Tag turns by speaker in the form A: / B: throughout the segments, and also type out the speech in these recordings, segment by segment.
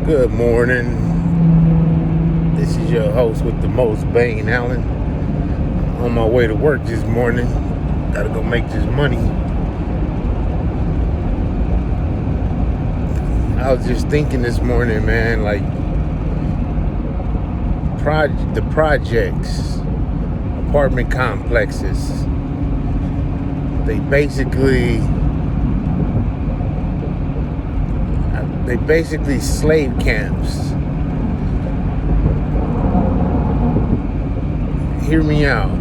A: Good morning. This is your host with the most, Bane Allen. On my way to work this morning. Gotta go make this money. I was just thinking this morning, man, like the projects, apartment complexes, they basically slave camps. Hear me out.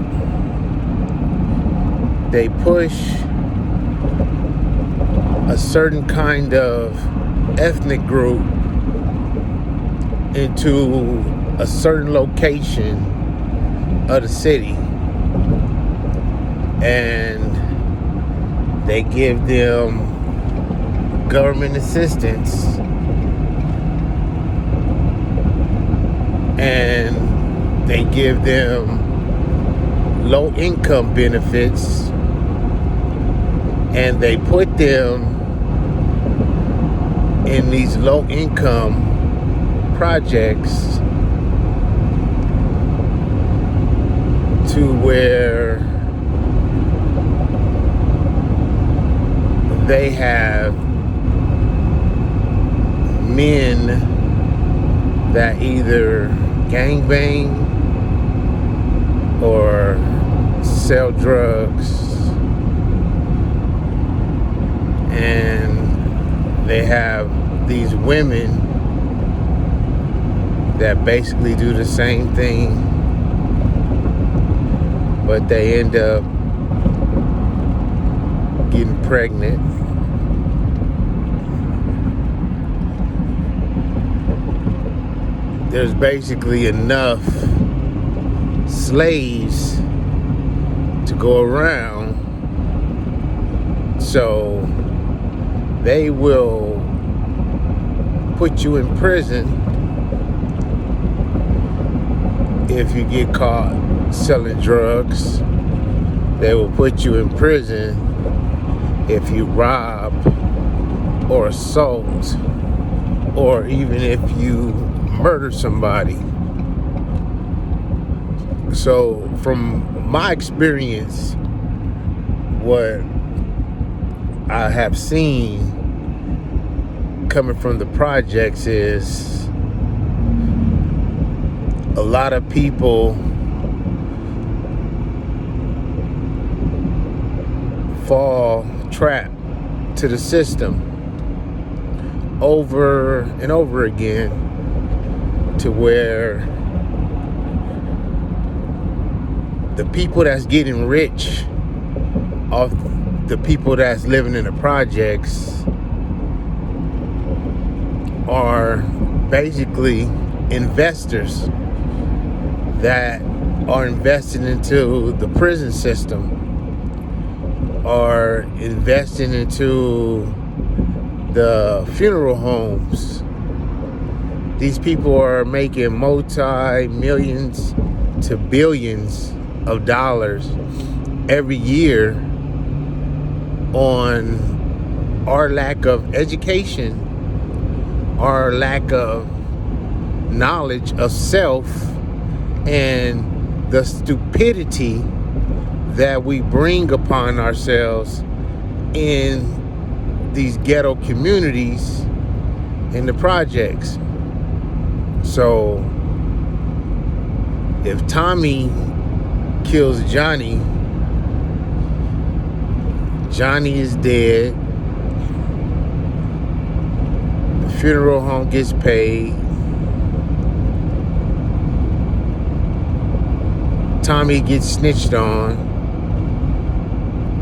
A: They push a certain kind of ethnic group into a certain location of the city, and they give them government assistance, and they give them low income benefits, and they put them in these low income projects to where they have men that either gangbang or sell drugs, and they have these women that basically do the same thing, but they end up getting pregnant. There's basically enough slaves to go around, so they will put you in prison if you get caught selling drugs. They will put you in prison if you rob or assault, or even if you murder somebody. So from my experience, what I have seen coming from the projects is a lot of people fall trap to the system over and over again, to where the people that's getting rich off the people that's living in the projects are basically investors that are investing into the prison system, are investing into the funeral homes. These people are making multi-millions to billions of dollars every year on our lack of education, our lack of knowledge of self, and the stupidity that we bring upon ourselves in these ghetto communities in the projects. So if Tommy kills Johnny, Johnny is dead, the funeral home gets paid, Tommy gets snitched on,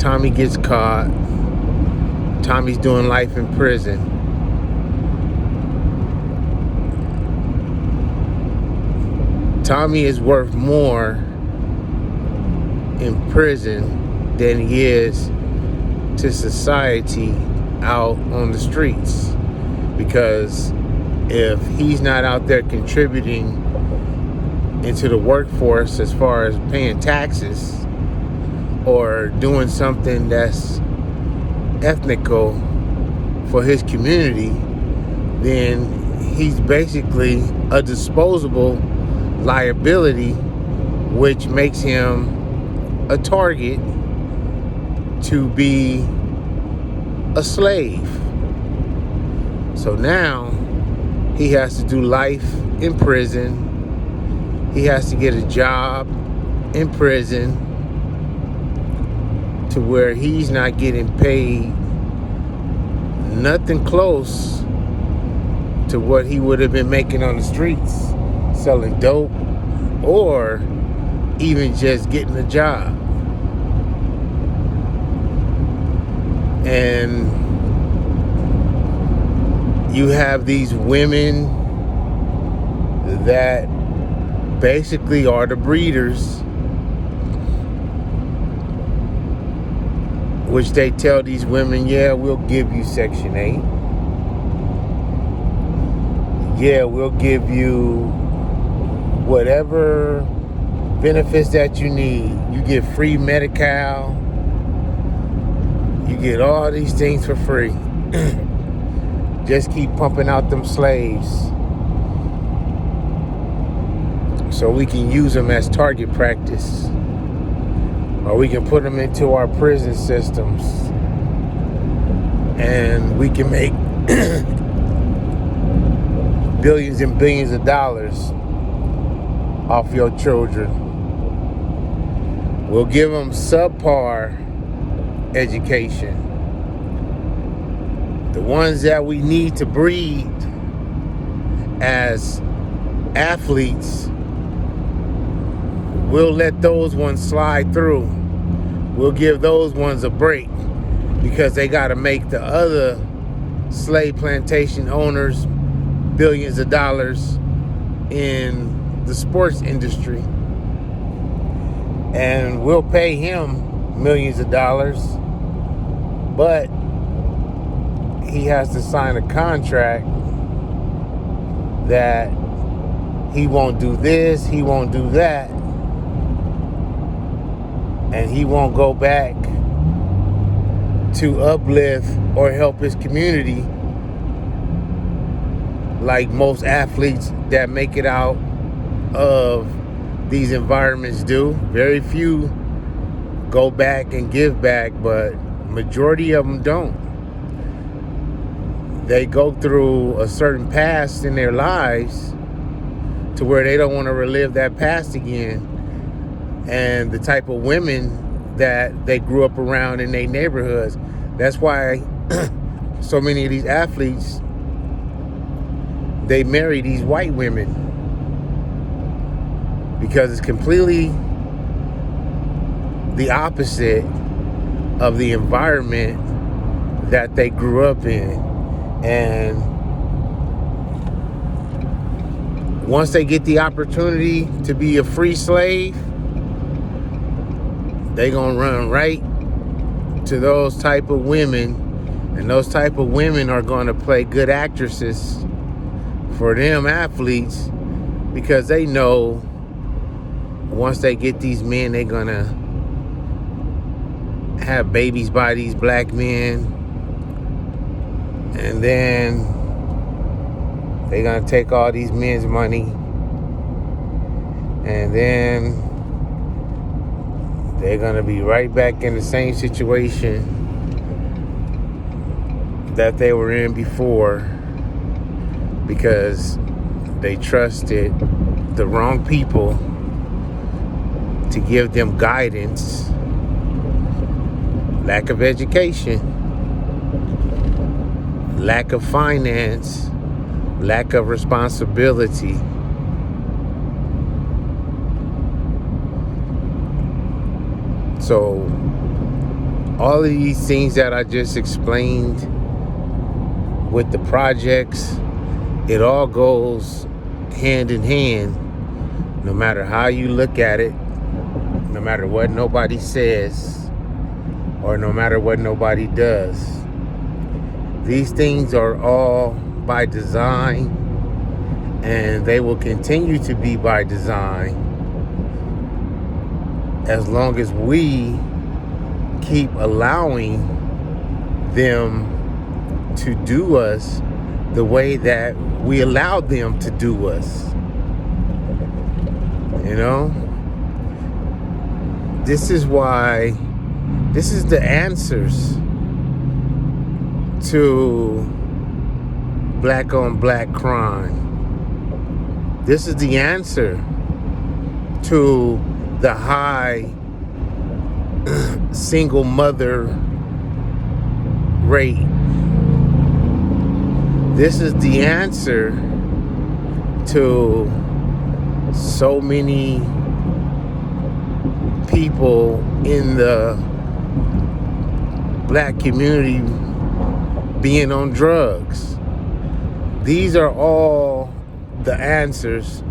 A: Tommy gets caught, Tommy's doing life in prison. Tommy is worth more in prison than he is to society out on the streets, because if he's not out there contributing into the workforce as far as paying taxes or doing something that's ethnical for his community, then he's basically a disposable liability, which makes him a target to be a slave. So now he has to do life in prison. He has to get a job in prison to where he's not getting paid nothing close to what he would have been making on the streets selling dope or even just getting a job. And you have these women that basically are the breeders, which they tell these women, yeah, we'll give you Section 8. Yeah, we'll give you whatever benefits that you need. You get free Medi-Cal. You get all these things for free. Just keep pumping out them slaves so we can use them as target practice, or we can put them into our prison systems and we can make billions and billions of dollars off your children. We'll give them subpar education. The ones that we need to breed as athletes, we'll let those ones slide through. We'll give those ones a break because they got to make the other slave plantation owners billions of dollars in the sports industry. And we'll pay him millions of dollars, but he has to sign a contract that he won't do this, he won't do that, and he won't go back to uplift or help his community like most athletes that make it out of these environments do. Very few go back and give back, but majority of them don't. They go through a certain past in their lives to where they don't want to relive that past again. And the type of women that they grew up around in their neighborhoods. That's why so many of these athletes, they marry these white women, because it's completely the opposite of the environment that they grew up in. And once they get the opportunity to be a free slave, they gonna run right to those type of women, and those type of women are gonna play good actresses for them athletes, because they know once they get these men, they're gonna have babies by these black men, and then they're gonna take all these men's money, and then they're gonna be right back in the same situation that they were in before, because they trusted the wrong people to give them guidance. Lack of education, lack of finance, lack of responsibility. So all of these things that I just explained with the projects, it all goes hand in hand, no matter how you look at it, no matter what nobody says, or no matter what nobody does. These things are all by design, and they will continue to be by design as long as we keep allowing them to do us the way that we allowed them to do us. You know? This is the answers to black on black crime. This is the answer to the high single mother rate. This is the answer to so many people in the black community being on drugs. These are all the answers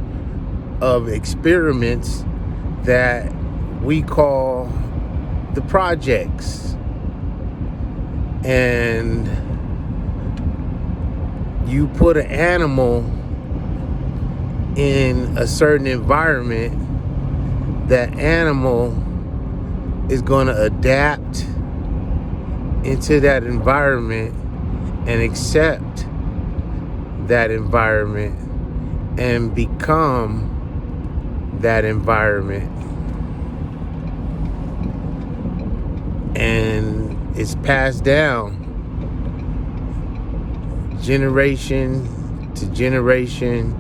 A: of experiments that we call the projects. And you put an animal in a certain environment, that animal is going to adapt into that environment and accept that environment and become that environment. And it's passed down generation to generation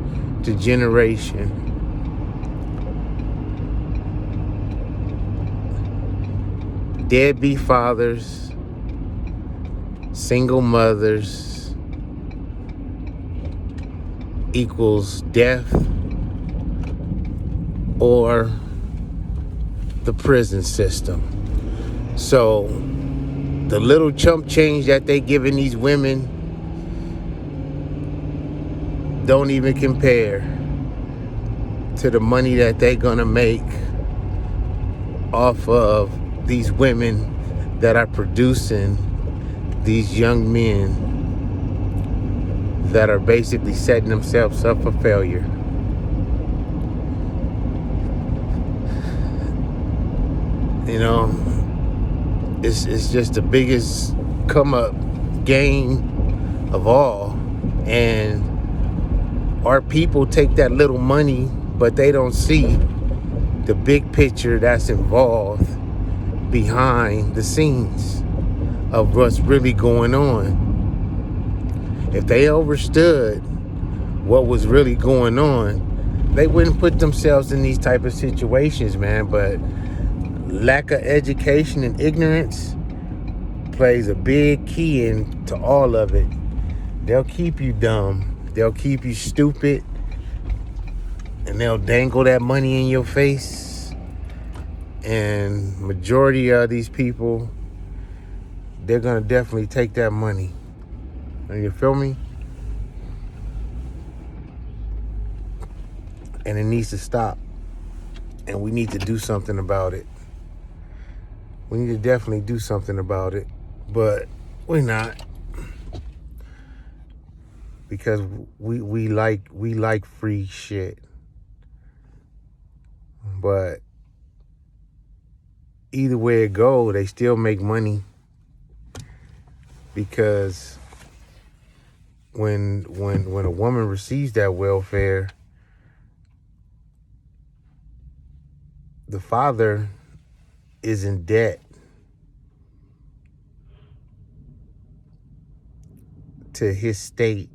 A: to generation. Deadbeat fathers, single mothers equals death or the prison system. So the little chump change that they giving these women don't even compare to the money that they gonna make off of these women that are producing these young men that are basically setting themselves up for failure. You know, it's just the biggest come up game of all. And our people take that little money, but they don't see the big picture that's involved behind the scenes of what's really going on. If they understood what was really going on, they wouldn't put themselves in these type of situations, man. But lack of education and ignorance plays a big key into all of it. They'll keep you dumb. They'll keep you stupid. And they'll dangle that money in your face. And majority of these people, they're going to definitely take that money. You feel me? And it needs to stop. And we need to do something about it. We need to definitely do something about it. But we're not. Because we like free shit. But either way it go, they still make money. Because when a woman receives that welfare, the father is in debt to his state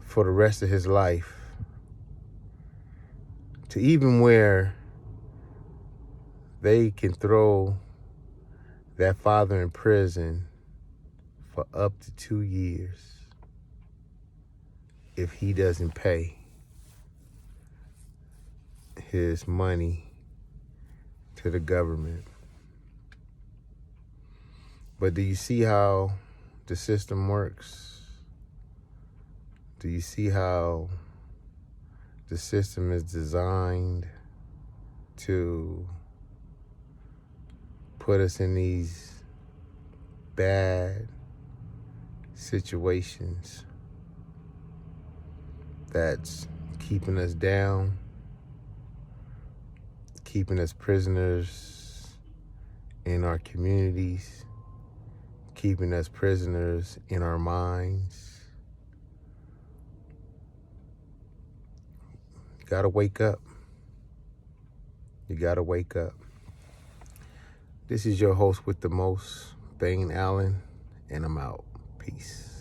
A: for the rest of his life. To even where they can throw that father in prison for up to 2 years if he doesn't pay his money to the government. But do you see how the system works? Do you see how the system is designed to put us in these bad situations that's keeping us down, keeping us prisoners in our communities, keeping us prisoners in our minds, gotta wake up. You gotta wake up. This is your host with the most, Bane Allen, and I'm out. Peace.